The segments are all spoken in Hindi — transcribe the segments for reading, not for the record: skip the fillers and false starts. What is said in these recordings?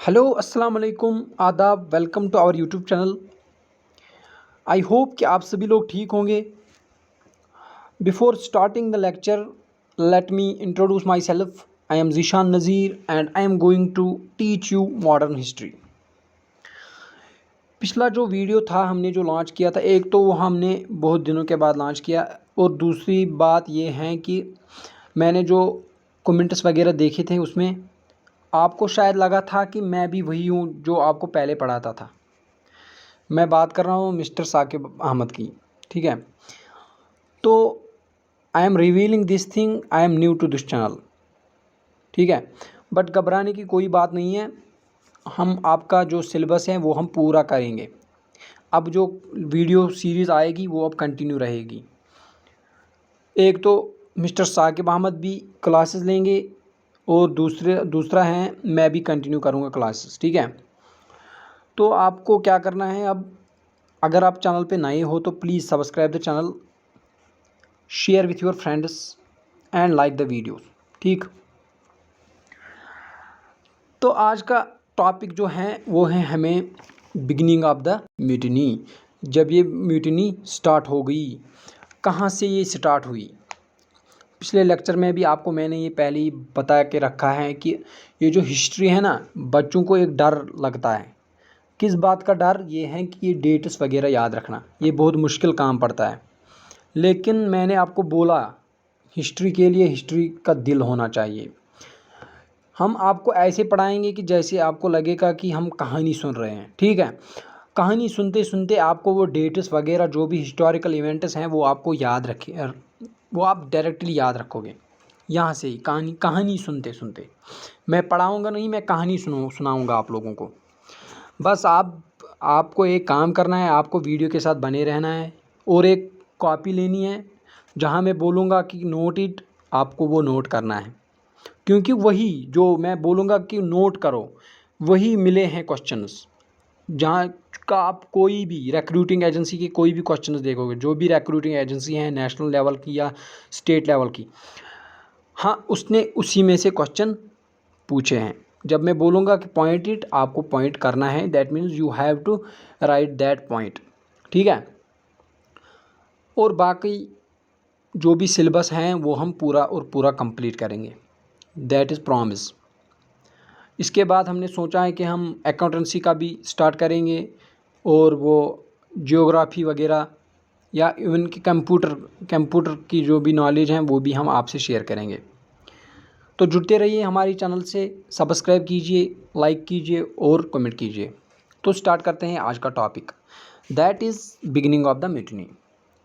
हेलो अस्सलाम वालेकुम आदाब। Welcome to our YouTube channel. I hope कि आप सभी लोग ठीक होंगे। Before starting the lecture let me introduce my self. I am Zeeshan Nazir and I am going to teach you modern history. पिछला जो वीडियो था हमने जो लॉन्च किया था, एक तो वो हमने बहुत दिनों के बाद लॉन्च किया, और दूसरी बात ये है कि मैंने जो कमेंट्स वगैरह देखे थे उसमें आपको शायद लगा था कि मैं भी वही हूँ जो आपको पहले पढ़ाता था। मैं बात कर रहा हूँ मिस्टर साकिब अहमद की। ठीक है, तो I am revealing this thing, I am new to this channel. ठीक है, बट घबराने की कोई बात नहीं है। हम आपका जो सिलेबस है वो हम पूरा करेंगे। अब जो वीडियो सीरीज़ आएगी वो अब कंटिन्यू रहेगी। एक तो मिस्टर साकिब अहमद भी क्लासेस लेंगे और दूसरा है मैं भी कंटिन्यू करूँगा क्लासेस। ठीक है, तो आपको क्या करना है, अब अगर आप चैनल पे नए हो तो please subscribe the channel, share with your friends and like the videos. ठीक, तो आज का टॉपिक जो है वो है हमें बिगिनिंग ऑफ द म्यूटिनी। जब ये म्यूटिनी स्टार्ट हो गई, कहाँ से ये स्टार्ट हुई। पिछले लेक्चर में भी आपको मैंने ये पहले ही बता के रखा है कि ये जो हिस्ट्री है ना, बच्चों को एक डर लगता है। किस बात का डर? ये है कि ये डेट्स वगैरह याद रखना ये बहुत मुश्किल काम पड़ता है। लेकिन मैंने आपको बोला हिस्ट्री के लिए हिस्ट्री का दिल होना चाहिए। हम आपको ऐसे पढ़ाएंगे कि जैसे आपको लगेगा कि हम कहानी सुन रहे हैं। ठीक है, कहानी सुनते सुनते आपको वो डेट्स वगैरह जो भी हिस्टोरिकल इवेंट्स हैं वो आपको याद रखे, वो आप डायरेक्टली याद रखोगे यहाँ से ही। कहानी सुनते सुनते मैं पढ़ाऊँगा नहीं, मैं कहानी सुनाऊँगा आप लोगों को। बस आपको एक काम करना है, आपको वीडियो के साथ बने रहना है और एक कॉपी लेनी है। जहाँ मैं बोलूँगा कि नोट इट, आपको वो नोट करना है, क्योंकि वही जो मैं बोलूँगा कि नोट करो वही मिले हैं क्वेश्चंस। जहाँ का आप कोई भी रिक्रूटिंग एजेंसी के कोई भी क्वेश्चंस देखोगे, जो भी रिक्रूटिंग एजेंसी है नेशनल लेवल की या स्टेट लेवल की, हाँ उसने उसी में से क्वेश्चन पूछे हैं। जब मैं बोलूँगा कि पॉइंट इट, आपको पॉइंट करना है। That means you have to write that point. ठीक है, और बाकी जो भी सिलेबस हैं वो हम पूरा और पूरा कंप्लीट करेंगे। That is promise. इसके बाद हमने सोचा है कि हम अकाउंटेंसी का भी स्टार्ट करेंगे, और वो जियोग्राफी वगैरह या इवन कि कंप्यूटर की जो भी नॉलेज हैं वो भी हम आपसे शेयर करेंगे। तो जुड़ते रहिए हमारी चैनल से, सब्सक्राइब कीजिए, लाइक कीजिए और कमेंट कीजिए। तो स्टार्ट करते हैं आज का topic, that is beginning of the mutiny.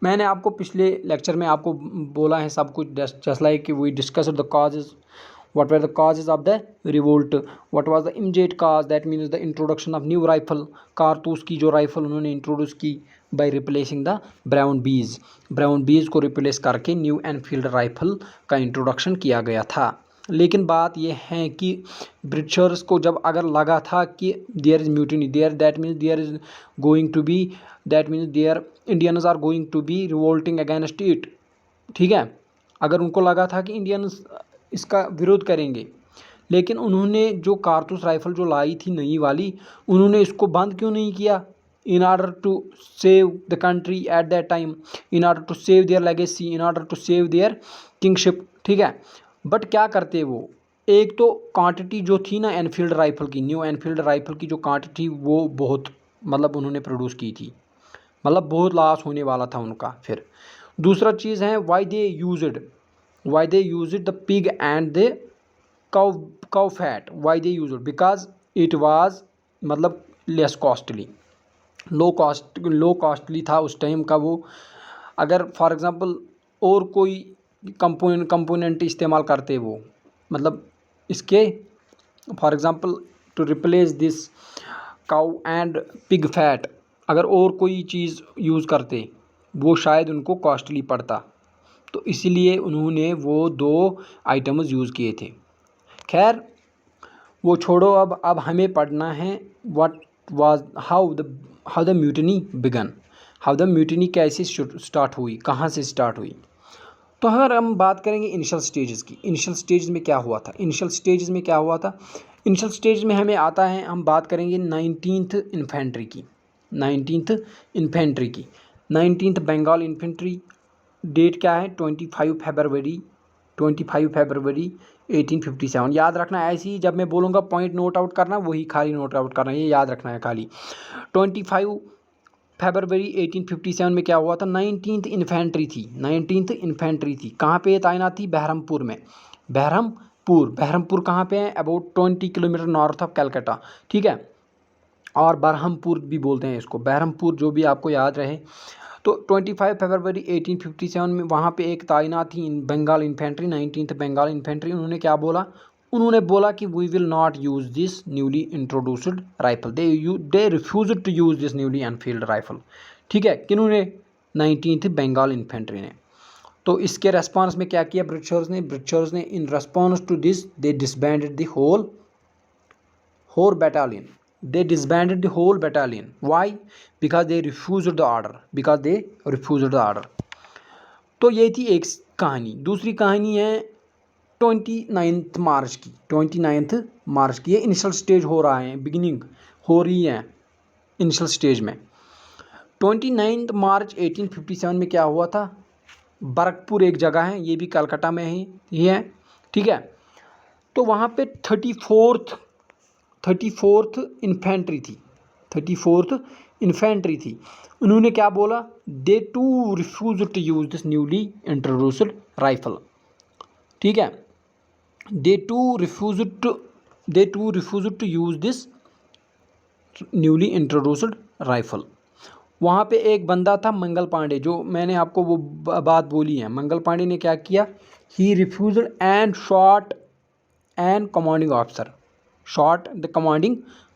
मैंने आपको पिछले लेक्चर में आपको बोला है सब कुछ, just like we discussed the causes, what were the causes of the revolt, what was the immediate cause, that means the introduction of new rifle, कारतूस की जो राइफल उन्होंने इंट्रोड्यूस की बाय रिप्लेसिंग द ब्राउन बीज को रिप्लेस करके न्यू एनफील्ड राइफल का इंट्रोडक्शन किया गया था। लेकिन बात यह है कि ब्रिटिशर्स को जब अगर लगा था कि there is mutiny there, that means there is going to be, that means there Indians are going to be revolting against it. ठीक है, अगर उनको लगा था कि इंडियंस इसका विरोध करेंगे, लेकिन उन्होंने जो कारतूस राइफ़ल जो लाई थी नई वाली, उन्होंने इसको बंद क्यों नहीं किया? In order to save the country at that time, in order to save their legacy, in order to save their kingship. ठीक है, बट क्या करते वो, एक तो क्वांटिटी जो थी ना एनफील्ड राइफ़ल की, न्यू एनफील्ड राइफ़ल की जो क्वांटिटी वो बहुत मतलब उन्होंने प्रोड्यूस की थी, मतलब बहुत लॉस होने वाला था उनका। फिर दूसरा चीज़ है why they used the pig and the cow fat, why they used it, because it was मतलब लेस कॉस्टली, लो कॉस्टली था उस टाइम का वो। अगर फॉर एग्ज़ाम्पल और कोई कंपोनेंट इस्तेमाल करते वो, मतलब इसके for example to replace this cow and pig fat, अगर और कोई चीज़ यूज़ करते वो शायद उनको कॉस्टली पड़ता, तो इसीलिए उन्होंने वो दो आइटम्स यूज़ किए थे। खैर वो छोड़ो, अब हमें पढ़ना है how the mutiny began, how the mutiny कैसे स्टार्ट हुई, कहाँ से स्टार्ट हुई। तो अगर हम बात करेंगे इनिशियल स्टेजेस की, इनिशियल स्टेज में क्या हुआ था, इनिशियल स्टेज में हमें आता है, हम बात करेंगे 19th इन्फेंट्री की। 19th इन्फेंट्री की 19th बंगाल इन्फेंट्री। डेट क्या है? 25 फरवरी 1857। याद रखना, ऐसे ही जब मैं बोलूँगा पॉइंट नोट आउट करना, वही खाली नोट आउट करना, ये याद रखना है खाली। 25 फरवरी 1857 में क्या हुआ था? 19th इन्फेंट्री थी। 19th इन्फेंट्री थी। कहाँ पे तैनात थी? बहरमपुर में। बहरमपुर कहाँ पे है? About 20 kilometre north of Calcutta, ठीक है। और बरहमपुर भी बोलते हैं इसको, बहरमपुर, जो भी आपको याद रहे। तो 25 फरवरी 1857 में वहाँ पे एक तैनात थी Bengal infantry, 19th Bengal infantry. उन्होंने क्या बोला? उन्होंने बोला कि we will not use this newly introduced rifle. They refuse to use this newly Enfield rifle, ठीक है। किन्होंने? 19th बंगाल इन्फेंट्री ने। तो इसके रेस्पॉन्स में क्या किया ब्रिटिशर्स ने in response to this they disbanded the whole battalion. They disbanded the whole battalion. Why? Because they refused the order. तो ये थी एक कहानी। दूसरी कहानी है 29 मार्च की। 29 मार्च की, ये इनिशियल स्टेज हो रहा है, बिगिनिंग हो रही है इनिशियल स्टेज में। 29 मार्च 1857 में क्या हुआ था? बरकपुर एक जगह है, ये भी कलकत्ता में ही है, ठीक है। तो वहाँ पे 34th इन्फेंट्री थी। 34th इन्फेंट्री थी। उन्होंने क्या बोला? They too refuse to use this newly introduced rifle, ठीक है। They too refuse to use this newly introduced rifle. वहाँ पे एक बंदा था मंगल पांडे, जो मैंने आपको वो बात बोली है। मंगल पांडे ने क्या किया? He refused and shot an commanding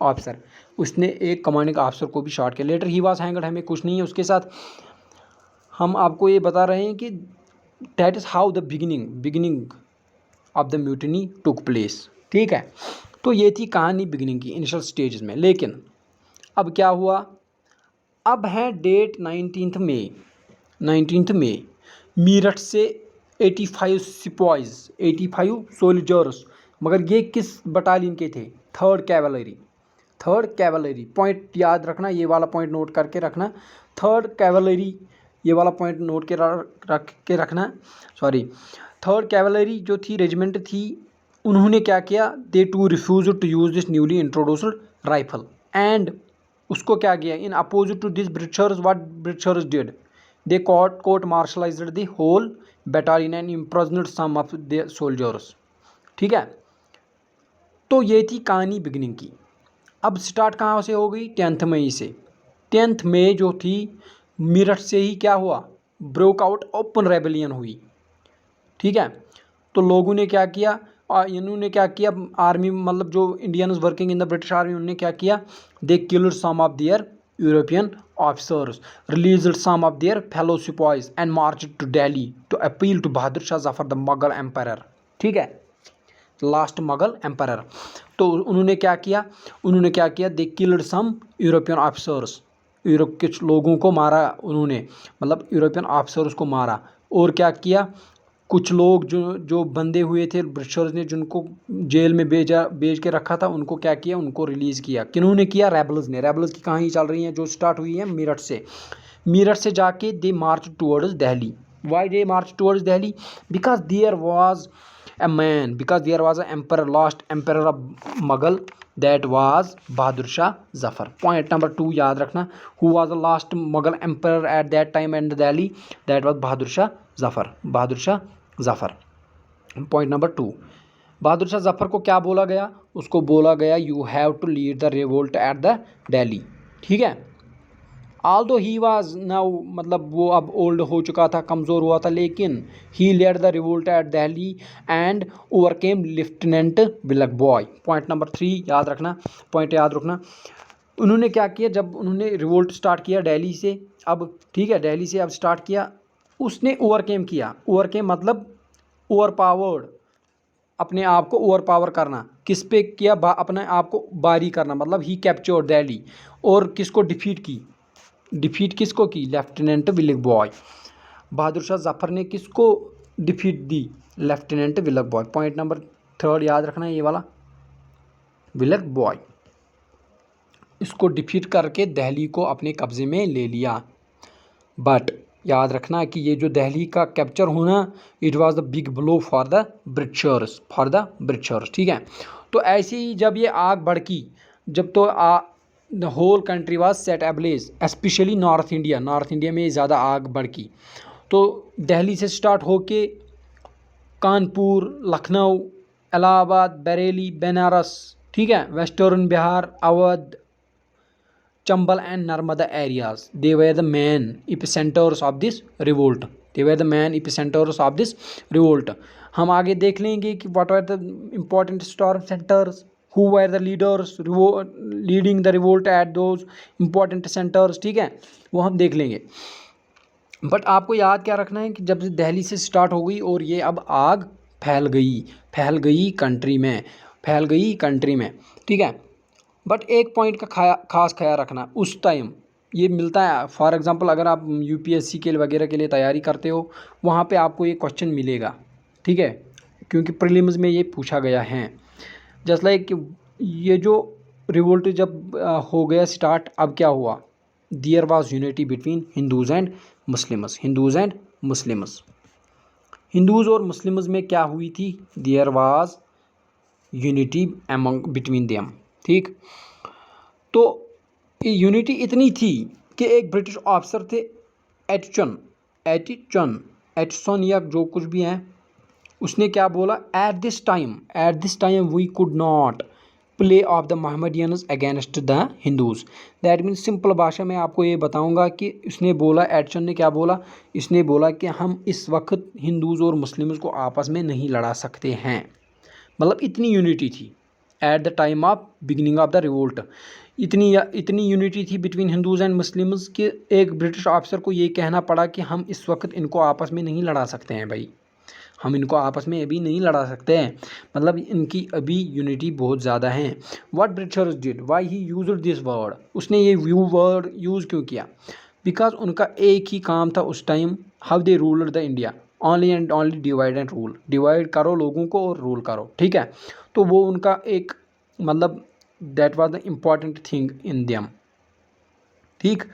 officer, उसने एक कमांडिंग ऑफिसर को भी शॉट किया। लेटर ही वाज हैंग्ड, हमें कुछ नहीं है उसके साथ। हम आपको ये बता रहे हैं कि that is how the beginning of the mutiny took place, ठीक है। तो ये थी कहानी बिगिनिंग की, इनिशियल स्टेजेस में। लेकिन अब क्या हुआ? अब है डेट 19th मई। मीरठ से 85 सिपाहीज, 85 सोल्जर्स, मगर ये किस बटालियन के थे? Third cavalry. पॉइंट याद रखना, ये वाला पॉइंट नोट करके रखना। थर्ड कैवलरी, ये वाला पॉइंट नोट के रखना। थर्ड कैवलरी जो थी, रेजिमेंट थी, उन्होंने क्या किया? They too refuse to use this newly introduced rifle. And उसको क्या किया? In opposite to this Britishers, what Britishers did? They court martialized the whole battalion and imprisoned some of the soldiers, ठीक है। तो ये थी कहानी बिगिनिंग की। अब स्टार्ट कहाँ से हो गई? 10th मई से। 10th मई जो थी, मेरठ से ही क्या हुआ? ब्रोक आउट ओपन रेबेलियन हुई, ठीक है। तो लोगों ने क्या किया? इन्होंने क्या किया? आर्मी, मतलब जो Indians working in the British army, उन्होंने क्या किया? They killed some of their European officers, released some of their fellow sipahis and marched to Delhi to appeal to Bahadur Shah Zafar the Mughal empire, ठीक है, लास्ट मुगल एम्पायर। तो उन्होंने क्या किया? They killed some European officers, Europe के लोगों को मारा उन्होंने, मतलब यूरोपियन ऑफिसर्स को मारा। और क्या किया? कुछ लोग जो बंधे हुए थे ब्रिटिशर्स ने, जिनको जेल में भेज के रखा था, उनको क्या किया? उनको रिलीज़ किया। किन्होंने किया? रेबल्स ने। रेबल्स की कहानी चल रही है, जो स्टार्ट हुई है मेरठ से जाके they march towards Delhi. Why they march towards Delhi? Because there was a emperor, last emperor of Mughal, that was Bahadur Shah Zafar. Point number 2 याद रखना, who was the last Mughal emperor at that time in Delhi? That was Bahadur Shah Zafar. Point number 2, बहादुर शाह जफर को क्या बोला गया? उसको बोला गया you have to lead the revolt at the Delhi, ठीक है। ऑल्दो ही वाज नाउ, मतलब वो अब ओल्ड हो चुका था, कमज़ोर हुआ था, लेकिन he led the revolt at Delhi and overcame lieutenant Willoughby. Point number 3 याद रखना, उन्होंने क्या किया? जब उन्होंने रिवोल्ट स्टार्ट किया दिल्ली से, अब ठीक है, दिल्ली से अब स्टार्ट किया, उसने ओवरकेम किया। ओवरकेम मतलब ओवर पावर्ड, अपने आप को ओवर पावर करना। किस पे किया? अपने आप को बारी करना, मतलब ही कैप्चर्ड दिल्ली। और किसको डिफीट किसको की? Lieutenant Willoughby. Bahadur Shah Zafar ने किसको डिफीट दी? Lieutenant Willoughby. Point number 3 याद रखना, ये वाला विलक बॉय, इसको डिफीट करके दिल्ली को अपने कब्ज़े में ले लिया। बट याद रखना कि ये जो दिल्ली का कैप्चर होना, it was the big blow for the Britishers, ठीक है। तो ऐसे ही जब ये आग भड़की, जब तो the whole country was set ablaze, specially north India में ज़्यादा आग भड़की। तो दिल्ली से स्टार्ट होके कानपुर, लखनऊ, इलाहाबाद, बरेली, बनारस, ठीक है, western Bihar, Awadh, Chambal and Narmada areas, they were the main epicentres of this revolt. हम आगे देख लेंगे कि what are the important storm centres, who were the leaders leading the revolt at those important centres, ठीक है, वो हम देख लेंगे। बट आपको याद क्या रखना है कि जब दिल्ली से स्टार्ट हो गई और ये अब आग फैल गई कंट्री में, ठीक है। बट एक पॉइंट का खास ख्याल रखना, उस टाइम ये मिलता है, फॉर एग्जांपल अगर आप यूपीएससी के वगैरह के लिए तैयारी करते हो, वहाँ पे आपको ये क्वेश्चन मिलेगा, ठीक है, क्योंकि प्रीलिम्स में ये पूछा गया है। जस्ट लाइक ये जो रिवोल्ट जब हो गया स्टार्ट, अब क्या हुआ, there was unity between Hindus and Muslims. Hindus और मुस्लिम्स में क्या हुई थी, there was unity among between them, ठीक। तो यूनिटी इतनी थी कि एक ब्रिटिश ऑफिसर थे एटिचन या जो कुछ भी हैं, उसने क्या बोला, at this time we could not play off the Mohammedans against the Hindus. That means simple भाषा में आपको ये बताऊंगा कि इसने बोला, एटिचन ने क्या बोला, इसने बोला कि हम इस वक्त हिंदूज़ और मुस्लिम्स को आपस में नहीं लड़ा सकते हैं। मतलब इतनी यूनिटी थी eight the time of beginning of the revolt, इतनी यूनिटी थी बिटवीन हिंदूज़ एंड मुस्लिम्स कि एक ब्रिटिश ऑफिसर को ये कहना पड़ा कि हम इस वक्त इनको आपस में नहीं लड़ा सकते हैं भाई, हम इनको आपस में अभी नहीं लड़ा सकते हैं, मतलब इनकी अभी यूनिटी बहुत ज़्यादा है। What Britishers did, why he used this word, उसने ये वर्ड यूज़ क्यों किया, बिकॉज उनका एक ही काम था उस time, how they ruled the India, only and only divide and rule, divide करो लोगों को और रूल करो, ठीक है। तो वो उनका एक मतलब that was the important thing in them, ठीक।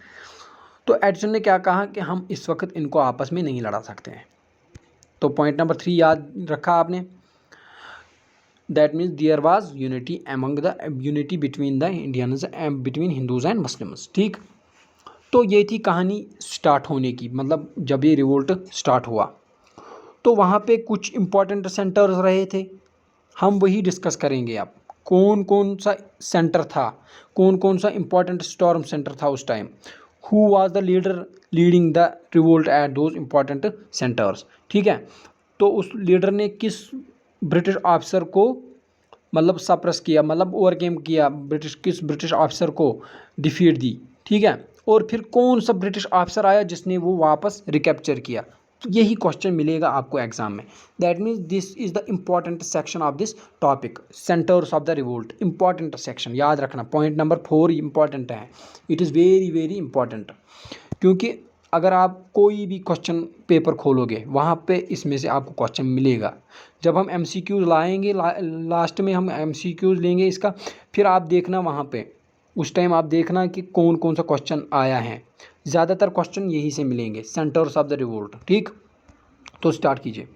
तो एडिसन ने क्या कहा कि हम इस वक्त इनको आपस में नहीं लड़ा सकते हैं। तो पॉइंट नंबर 3 याद रखा आपने, that means there was unity between the Indians between Hindus and Muslims, ठीक। तो ये थी कहानी स्टार्ट होने की, मतलब जब ये रिवोल्ट स्टार्ट हुआ तो वहाँ पे कुछ इम्पोर्टेंट सेंटर्स रहे थे, हम वही डिस्कस करेंगे। अब कौन कौन सा सेंटर था, कौन कौन सा इम्पोर्टेंट स्टॉर्म सेंटर था उस time, who was the leader leading the revolt at those important centres, ठीक है। तो उस लीडर ने किस ब्रिटिश ऑफिसर को मतलब सप्रेस किया, मतलब ओवरकेम किया, किस ब्रिटिश ऑफिसर को डिफीट दी, ठीक है। और फिर कौन सा ब्रिटिश ऑफिसर आया जिसने वो वापस रिकैप्चर किया, तो यही क्वेश्चन मिलेगा आपको एग्जाम में। That means this is the important section of this topic, centres of the revolt, important section, याद रखना। पॉइंट नंबर 4 इंपॉर्टेंट है, it is very very important, क्योंकि अगर आप कोई भी क्वेश्चन पेपर खोलोगे वहाँ पे इसमें से आपको क्वेश्चन मिलेगा। जब हम MCQs लाएंगे, लास्ट में हम MCQs लेंगे इसका, फिर आप देखना वहाँ पे उस टाइम आप देखना कि कौन कौन सा क्वेश्चन आया है, ज़्यादातर क्वेश्चन यही से मिलेंगे, सेंटर्स ऑफ द रिवोल्ट, ठीक। तो स्टार्ट कीजिए।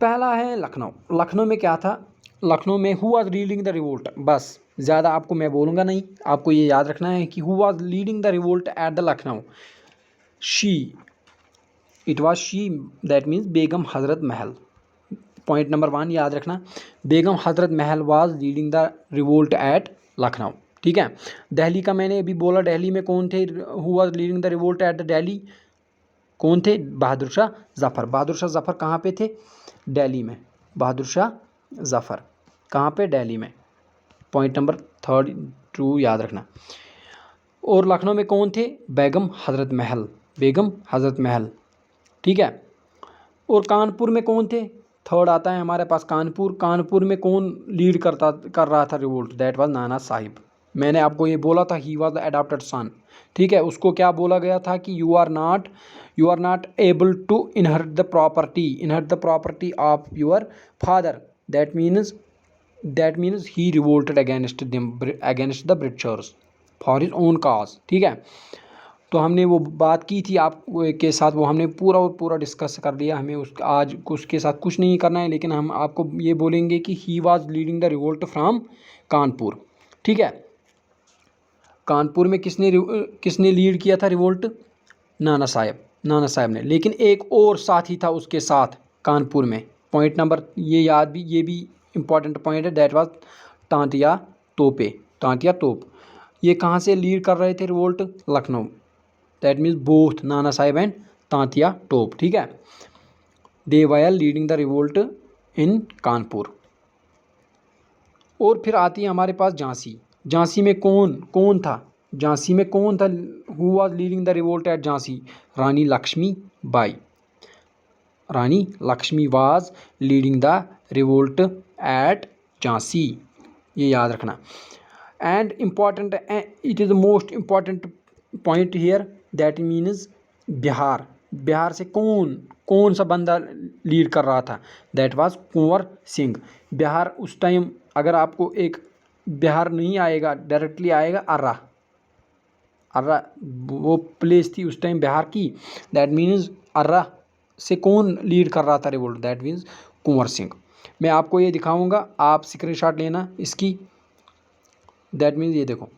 पहला है लखनऊ में क्या था, लखनऊ में who was leading the revolt, बस ज़्यादा आपको मैं बोलूँगा नहीं, आपको ये याद रखना है कि who was leading the revolt at the Lucknow, it was she, that means Begum Hazrat Mahal. Point number 1 याद रखना, Begum Hazrat Mahal was leading the revolt at Lucknow, ठीक है। दिल्ली का मैंने अभी बोला, दिल्ली में कौन थे, who was leading the revolt at the Delhi, कौन थे, बहादुर शाह जफ़र कहाँ पे थे, दिल्ली में, बहादुर शाह जफ़र कहाँ पे, दिल्ली में। पॉइंट नंबर 2 याद रखना। और लखनऊ में कौन थे, बेगम हज़रत महल, ठीक है। और कानपुर में कौन थे, 3rd आता है हमारे पास कानपुर में कौन लीड कर रहा था revolt, that was Nana Sahib. मैंने आपको ये बोला था he was the adopted son, ठीक है। उसको क्या बोला गया था कि you are not able to inherit the property of your father, that means that means he revolted against the Britishers for his own cause. ठीक है, तो हमने वो बात की थी आप के साथ, वो हमने पूरा और पूरा डिस्कस कर लिया। हमें आज उसके साथ कुछ नहीं करना है, लेकिन हम आपको ये बोलेंगे कि he was leading the revolt from Kanpur. ठीक है, कानपुर में किसने लीड किया था रिवोल्ट? नाना साहब ने। लेकिन एक और साथी था उसके साथ कानपुर में। पॉइंट नंबर ये भी इम्पॉर्टेंट पॉइंट है, दैट वाज तांतिया तोप। ये कहाँ से लीड कर रहे थे revolt? Lucknow. That means both Nana Sahib and Tantia Tope. ठीक है, they were leading the revolt in Kanpur. और फिर आती है हमारे पास झांसी। झांसी में कौन था? झांसी में कौन था? Who was leading the revolt at Jhansi? Rani Lakshmibai. Rani Lakshmi was leading the revolt at Jhansi, ये याद रखना। And important, it is the most important point here, that means Bihar से कौन सा बंदा लीड कर रहा था? That was Kunwar Singh. बिहार उस टाइम, अगर आपको एक बिहार नहीं आएगा, डायरेक्टली आएगा अर्रा वो प्लेस थी उस टाइम बिहार की। दैट मीन्स अर्रा से कौन लीड कर रहा था revolt? That means Kunwar Singh. मैं आपको ये दिखाऊंगा, आप स्क्रीनशॉट लेना इसकी। दैट मीन्स ये देखो,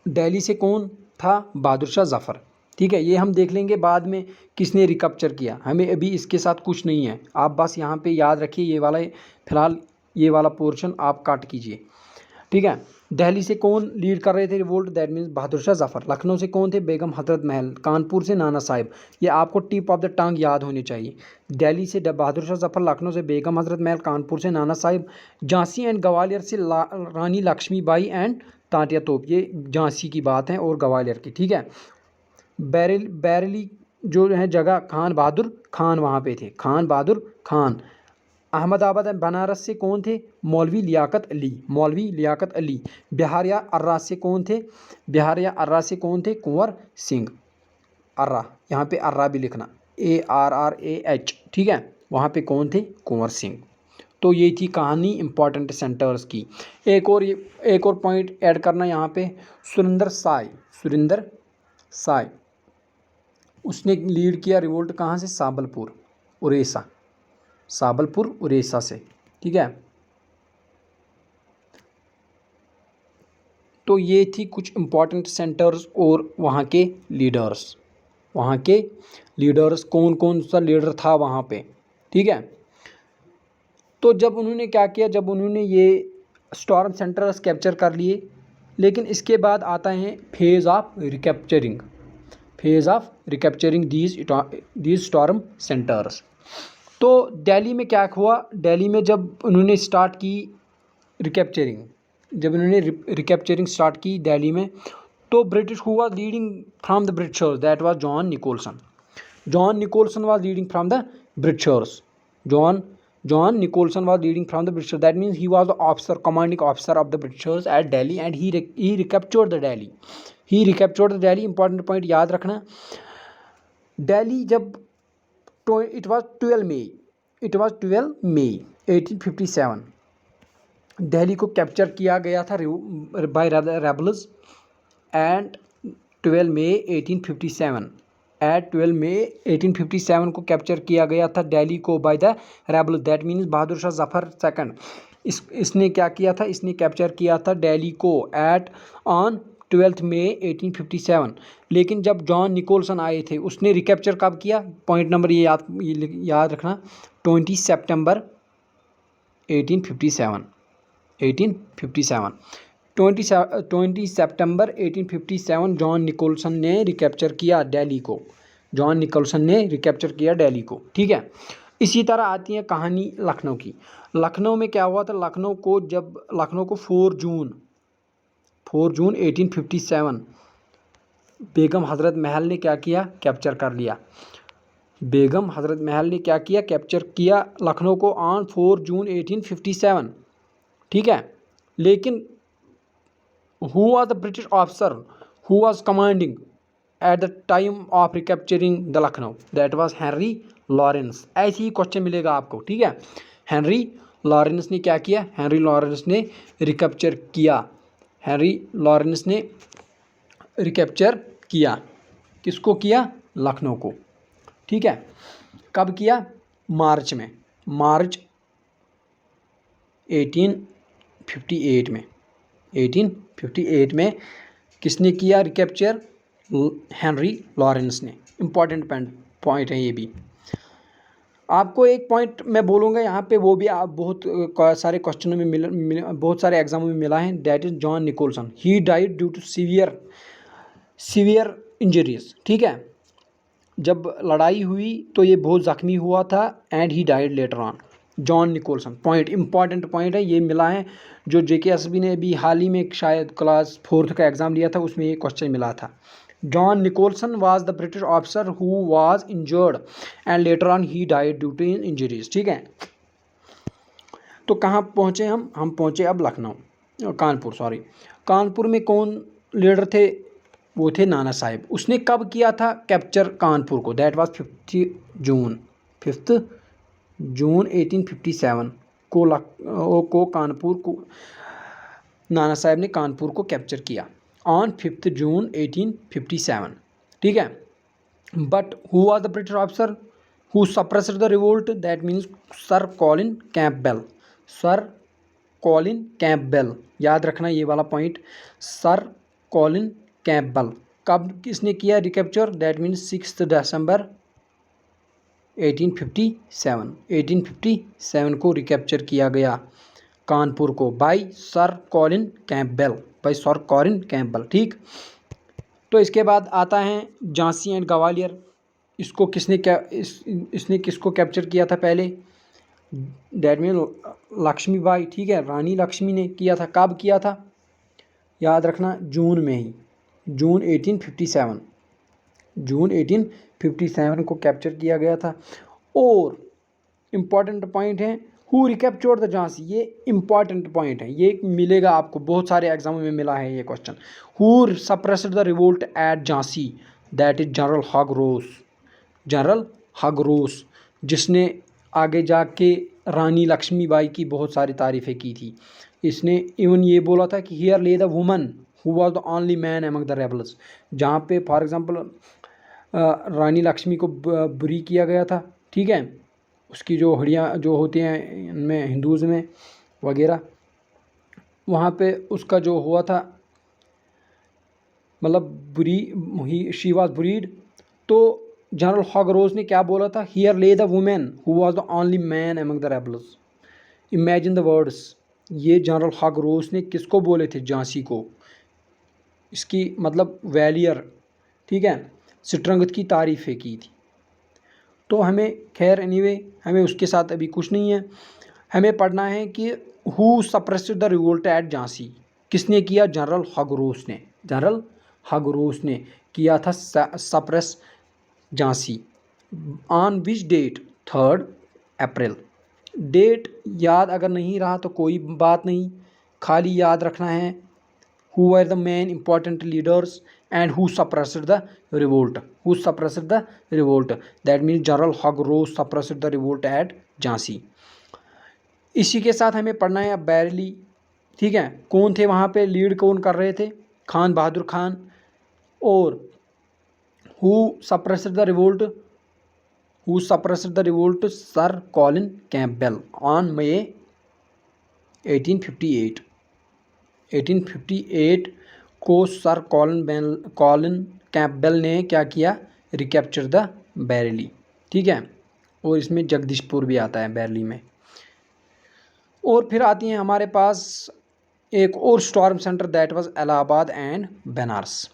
दिल्ली से कौन था? बहादुर शाह जफ़र। ठीक है, ये हम देख लेंगे बाद में किसने रिकैप्चर किया, हमें अभी इसके साथ कुछ नहीं है। आप बस यहाँ पे याद रखिए ये वाला, फिलहाल ये वाला पोर्शन आप काट कीजिए। ठीक है, दिल्ली से कौन लीड कर रहे थे revolt? That means Bahadur Shah Zafar. Lucknow से कौन थे? बेगम हजरत महल। कानपुर से नाना साहिब। ये आपको टिप ऑफ द टंग याद होनी चाहिए। दिल्ली से बहादुर शाह जफ़र, लखनऊ से बेगम हजरत महल, कानपुर से नाना साहिब, झांसी एंड ग्वालियर से रानी लक्ष्मीबाई एंड तांतिया तोप। ये झांसी की बात है और ग्वालियर की। ठीक है, बैरली जो है जगह, खान बहादुर खान वहाँ पे थे, खान बहादुर खान। अहमदाबाद बनारस से कौन थे? मौलवी लियाकत अली। बिहार या अर्रा से कौन थे? कुंवर सिंह। अर्रा, यहाँ पे अर्रा भी लिखना, ARRAH। ठीक है, वहाँ पे कौन थे? कुंवर सिंह। तो ये थी कहानी इंपॉर्टेंट सेंटर्स की। एक और पॉइंट ऐड करना यहाँ पे, सुरिंदर साय उसने लीड किया रिवोल्ट कहाँ से? साबलपुर उड़ीसा से। ठीक है, तो ये थी कुछ इंपॉर्टेंट सेंटर्स और वहाँ के लीडर्स कौन सा लीडर था वहाँ पे। ठीक है, तो जब उन्होंने क्या किया, जब उन्होंने ये स्टॉर्म सेंटर्स कैप्चर कर लिए, लेकिन इसके बाद आता है phase of recapturing these storm centres. तो दिल्ली में क्या हुआ? दिल्ली में जब उन्होंने रिकैप्चरिंग स्टार्ट की दिल्ली में, तो British who was leading from the Britishers? That was John Nicholson was leading from the Britishers. John Nicholson was leading from the Britishers. That means he was the commanding officer of the Britishers at Delhi and he recaptured the Delhi. Important point याद रखना। दिल्ली जब इट वाज 12 मई 1857 दिल्ली को कैप्चर किया गया था बाय रेबल्स एंड 12 मई 1857 को कैप्चर किया गया था दिल्ली को by the rebels. That means Bahadur Shah Zafar second. इसने क्या किया था? इसने कैप्चर किया था दिल्ली को ऑन 12 मई 1857। लेकिन जब जॉन निकोलसन आए थे, उसने रिकैप्चर कब किया? पॉइंट नंबर ये याद रखना, 20 सितंबर 1857। 20 सितंबर 1857 जॉन निकोलसन ने रिकैप्चर किया दिल्ली को। ठीक है, इसी तरह आती है कहानी लखनऊ की। लखनऊ में क्या हुआ था? लखनऊ को 4 जून 1857 बेगम हजरत महल ने क्या किया? कैप्चर कर लिया। कैप्चर किया लखनऊ को ऑन 4 जून 1857। ठीक है, लेकिन who was the British officer who was commanding at the time of recapturing the Lucknow? That was Henry Lawrence, ऐसे ही क्वेश्चन मिलेगा आपको, ठीक है। हेनरी लॉरेंस ने क्या किया? हेनरी लॉरेंस ने रिकैप्चर किया। हेनरी लॉरेंस ने रिकैप्चर किया। किसको किया? लखनऊ को, ठीक है। कब किया? मार्च में, मार्च 1858 में, 1858 में किसने किया रिकैप्चर? हेनरी लॉरेंस ने। इम्पॉर्टेंट पॉइंट है ये भी। आपको एक पॉइंट मैं बोलूँगा यहाँ पे, वो भी आप बहुत सारे क्वेश्चनों में बहुत सारे एग्जामों में मिला है। That is John Nicholson. He died due to severe injuries, ठीक है। जब लड़ाई हुई तो ये बहुत ज़ख्मी हुआ था and he died later on. John Nicholson, point important point है, ये मिला है। जो JKSB ने अभी हाल ही में शायद क्लास 4th का एग्ज़ाम लिया था, उसमें ये क्वेश्चन मिला था। John Nicholson was the British officer who was injured and later on he died due to injuries, ठीक है। तो कहाँ पहुँचे हम पहुँचे अब लखनऊ, कानपुर, सॉरी। कानपुर में कौन लीडर थे? वो थे नाना साहिब। उसने कब किया था कैप्चर कानपुर को? दैट वाज 5 जून 1857 को कानपुर को नाना साहिब ने कानपुर को कैप्चर किया ऑन 5 जून 1857, ठीक है। But who was the British officer who suppressed the revolt? That means sir Colin Campbell. Sir Colin Campbell, याद रखना ये वाला पॉइंट, सर कॉलिन कैंपबेल। कब किसने किया रिकैप्चर? दैट मीन्स 6 दिसंबर 1857 को रिकैप्चर किया गया कानपुर को बाय सर कॉलिन कैंपबेल, ठीक। तो इसके बाद आता है झांसी एंड ग्वालियर। इसको इसने किसको कैप्चर किया था पहले? दैट मीन लक्ष्मीबाई, ठीक है, रानी लक्ष्मी ने किया था। कब किया था? याद रखना, जून में ही, जून 1857 को कैप्चर किया गया था। और इम्पॉर्टेंट पॉइंट है, हु रिकैप्चर्ड द झांसी। ये इम्पॉर्टेंट पॉइंट है, ये मिलेगा आपको, बहुत सारे एग्जामों में मिला है ये question. Who suppressed the revolt at Jhansi? That is general Hugh Rose, जिसने आगे जाके रानी लक्ष्मीबाई की बहुत सारी तारीफ़ें की थी। इसने इवन ये बोला था कि हियर ले the woman who was the only man among the rebels. जहाँ पे फॉर एग्जांपल रानी लक्ष्मी को बुरी किया गया था, ठीक है, उसकी जो हड्डियाँ जो होती हैं इनमें हिंदूज़ में वगैरह, वहाँ पे उसका जो हुआ था, मतलब बुरी, शी वाज बुरीड। तो जनरल हग रोज ने क्या बोला था? हियर ले the women who was the only man among the rebels. Imagine the words. ये जनरल हग रोज ने किसको बोले थे? झांसी को। इसकी मतलब वैलियर, ठीक है, स्ट्रेंथ की तारीफ़ें की थी। तो हमें खैर एनीवे हमें उसके साथ अभी कुछ नहीं है। हमें पढ़ना है कि who suppressed the revolt at Jhansi. किसने किया? जनरल हग रोस ने किया था suppress Jhansi. On which date? 3 April. Date याद अगर नहीं रहा तो कोई बात नहीं, खाली याद रखना है who were the main important leaders and who suppressed the revolt. That means General Hug Rose suppressed the revolt at Jhansi. इसी के साथ हमें पढ़ना है अब बैरली, ठीक है। कौन थे वहाँ पे, लीड कौन कर रहे थे? खान बहादुर खान। और who suppressed the revolt? Sir Colin Campbell on May 1858 को सर कॉलिन कैंपबेल ने क्या किया? रिकैप्चर द बैरली, ठीक है। और इसमें जगदीशपुर भी आता है बैरली में। और फिर आती हैं हमारे पास एक और storm centre, that was Allahabad and Banaras.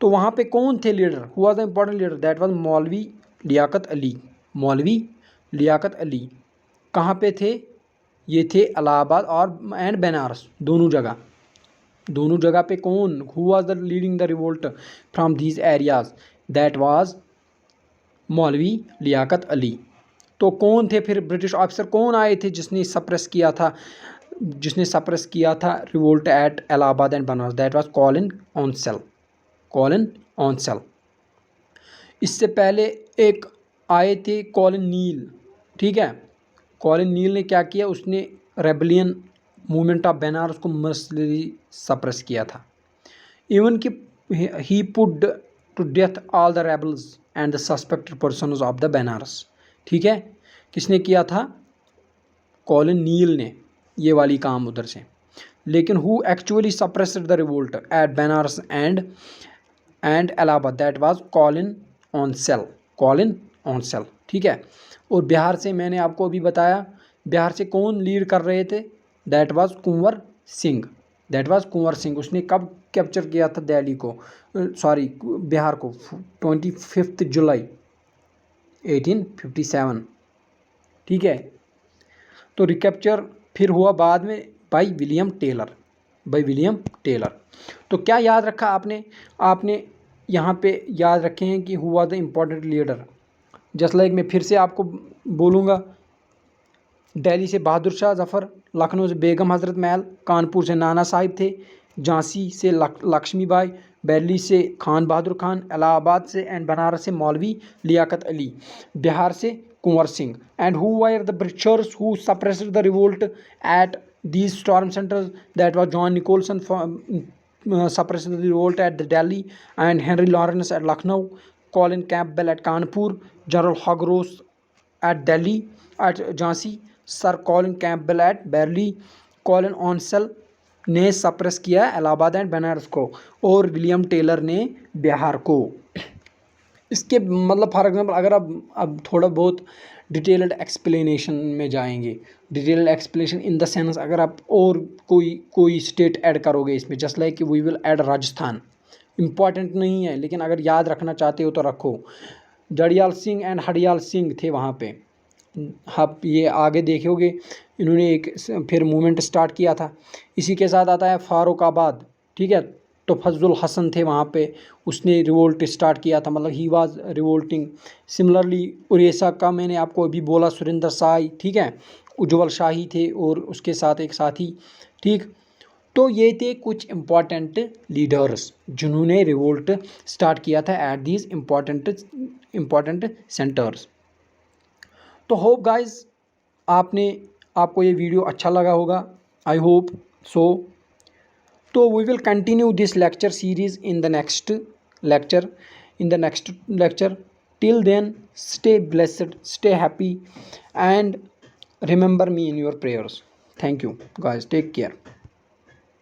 तो वहाँ पे कौन थे leader? Who was the important leader? That was मौलवी लियाकत अली। कहाँ पे थे? ये थे इलाहाबाद और एंड बनारस, दोनों जगह पे कौन? Who was the leading the revolt from these areas? That was मौलवी लियाकत अली। तो कौन थे फिर ब्रिटिश ऑफिसर, कौन आए थे जिसने सप्रेस किया था revolt at Allahabad and Banaras? That was Colin Onsell. इससे पहले एक आए थे कॉलिन नील, ठीक है। कॉलिन नील ने क्या किया, उसने रेबलियन मूवमेंट ऑफ बनारस को मर्सनरी सप्रेस किया था। इवन कि he put to death all the rebels and the suspected persons of the Banaras, ठीक है। किसने किया था, कॉलिन नील ने ये वाली काम उधर से। लेकिन who actually suppressed the revolt at Banaras and Allahabad, that was Colin Onsell, Colin Onsell, ठीक है। और बिहार से मैंने आपको अभी बताया, बिहार से कौन लीड कर रहे थे, that was Kunwar Singh, that was Kunwar Singh. उसने कब कैप्चर किया था दिल्ली को, सॉरी बिहार को, 25 जुलाई 1857, ठीक है। तो रिकैप्चर फिर हुआ बाद में by William Taylor, by William Taylor. तो क्या याद रखा आपने, आपने यहाँ पे याद रखे हैं कि हुआ the important leader. Just like मैं फिर से आपको बोलूँगा, दिल्ली से बहादुर शाह जफ़र, लखनऊ से बेगम हज़रत महल, कानपुर से नाना साहिब थे, झांसी से लक्ष्मीबाई, बरेली से खान बहादुर खान, इलाहाबाद से एंड बनारस से मौलवी लियाकत अली, बिहार से Kunwar Singh. And who were the Britishers who suppressed the revolt at these storm centers, that was John Nicholson suppressed the revolt at Delhi, and Henry Lawrence at Lucknow, Colin Campbell at Kanpur, General Hugh Ross at Delhi, at Jhansi, Sir Colin Campbell at Bareilly, Colin Onsell ने सप्रेस किया इलाहाबाद एंड बनारस को, और विलियम टेलर ने बिहार को। इसके मतलब फॉर एग्जांपल अगर अब थोड़ा बहुत डिटेल्ड एक्सप्लेनेशन में जाएंगे, detailed explanation in the sense अगर आप और कोई स्टेट ऐड करोगे इसमें, just like we will add Rajasthan, important नहीं है लेकिन अगर याद रखना चाहते हो तो रखो। जड़ियाल सिंह एंड हड़ियाल सिंह थे वहाँ पे, आप ये आगे देखोगे, इन्होंने एक फिर मूवमेंट स्टार्ट किया था। इसी के साथ आता है फारुखाबाद, ठीक है। तो फजल हसन थे वहाँ पे, उसने रिवोल्ट स्टार्ट किया था, मतलब he was revolting. Similarly Orissa का मैंने आपको अभी बोला सुरेंद्र साई, ठीक है, उज्जवल शाही थे और उसके साथ एक साथी, ठीक। तो ये थे कुछ इम्पॉर्टेंट लीडर्स जिन्होंने रिवोल्ट स्टार्ट किया था एट दीज इम्पॉर्टेंट सेंटर्स। तो होप गाइस आपको ये वीडियो अच्छा लगा होगा, आई होप सो। तो we will continue this lecture series in the next lecture. Till then stay blessed, stay happy and remember me in your prayers. Thank you guys, take care.